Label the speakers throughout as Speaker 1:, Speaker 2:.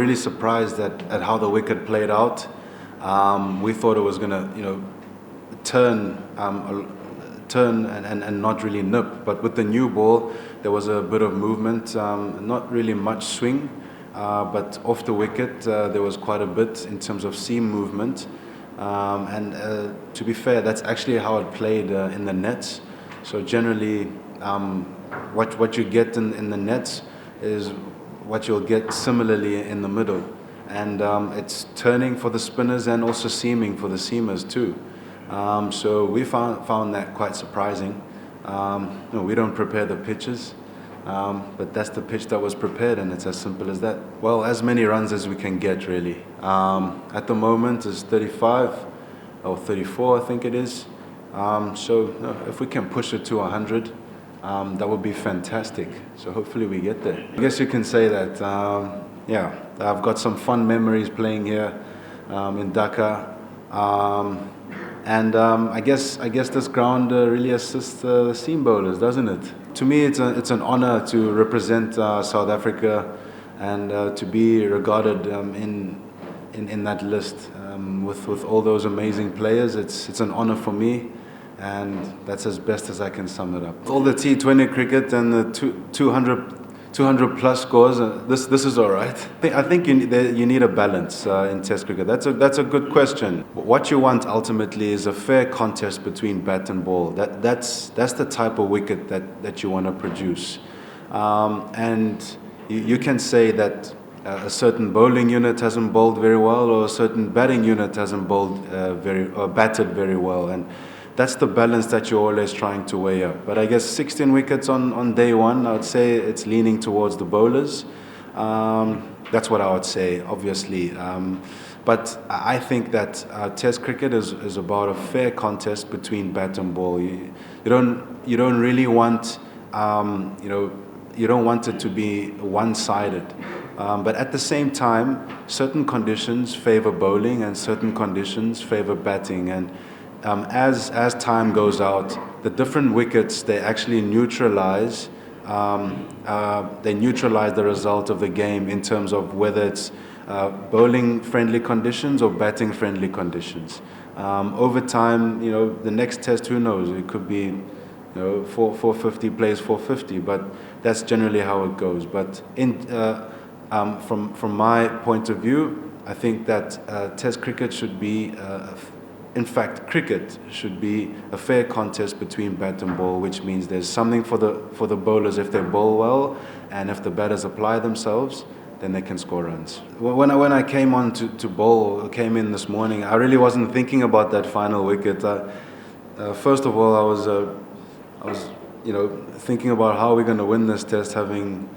Speaker 1: really surprised at how the wicket played out. We thought it was going to, turn and not really nip. But with the new ball, there was a bit of movement, not really much swing, but off the wicket there was quite a bit in terms of seam movement. To be fair, that's actually how it played in the nets. So generally, what you get in the nets is what you'll get similarly in the middle. And it's turning for the spinners and also seaming for the seamers too. So we found that quite surprising. We don't prepare the pitches, but that's the pitch that was prepared, and it's as simple as that. Well, as many runs as we can get, really. At the moment, it's 35 or 34, I think it is. So if we can push it to 100, that would be fantastic. So hopefully we get there. I guess you can say that, I've got some fun memories playing here in Dhaka. I guess this ground really assists the seam bowlers, doesn't it? To me, it's an honor to represent South Africa and to be regarded in that list with all those amazing players. It's an honor for me, and that's as best as I can sum it up. All the T20 cricket and the 200 plus scores, this is all right. I think you need a balance in Test cricket. That's a good question. What you want ultimately is a fair contest between bat and ball. That's the type of wicket that you want to produce. And you can say that a certain bowling unit hasn't bowled very well, or a certain batting unit hasn't batted very well, and that's the balance that you're always trying to weigh up. But I guess 16 wickets on day one, I would say it's leaning towards the bowlers. That's what I would say, obviously. But I think that Test cricket is about a fair contest between bat and ball. You don't really want you don't want it to be one-sided. But at the same time, certain conditions favor bowling and certain conditions favor batting. And as time goes out, the different wickets, they actually neutralize the result of the game in terms of whether it's bowling friendly conditions or batting friendly conditions. Over time, the next test, who knows, it could be 450 plays 450, but that's generally how it goes. But from my point of view, I think that Test cricket should be in fact, cricket should be a fair contest between bat and ball, which means there's something for the bowlers if they bowl well, and if the batters apply themselves, then they can score runs. When I came on to bowl, came in this morning, I really wasn't thinking about that final wicket. First of all, I was thinking about how we're going to win this test, having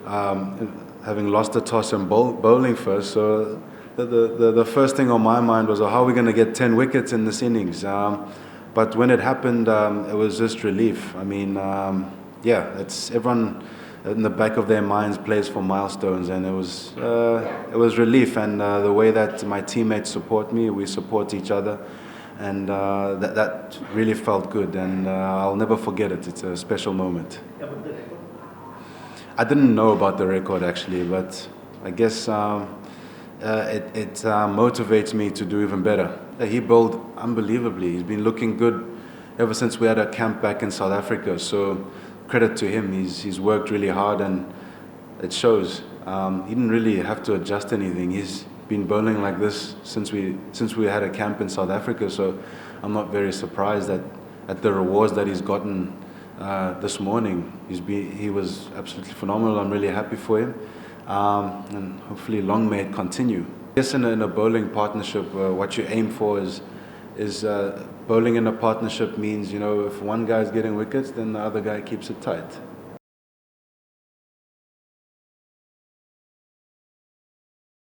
Speaker 1: lost the toss and bowling first. So the first thing on my mind was, how are we going to get 10 wickets in this innings? But when it happened, it was just relief. I mean, it's everyone in the back of their minds plays for milestones, and it was relief. And the way that my teammates support me, we support each other, and that really felt good. And I'll never forget it. It's a special moment. I didn't know about the record actually, but I guess it motivates me to do even better. He bowled unbelievably. He's been looking good ever since we had a camp back in South Africa. So credit to him. He's worked really hard, and it shows. He didn't really have to adjust anything. He's been bowling like this since we had a camp in South Africa. So I'm not very surprised at the rewards that he's gotten this morning. He was absolutely phenomenal. I'm really happy for him. And hopefully long may it continue. I guess in a bowling partnership, what you aim for is bowling in a partnership means, if one guy's getting wickets, then the other guy keeps it tight.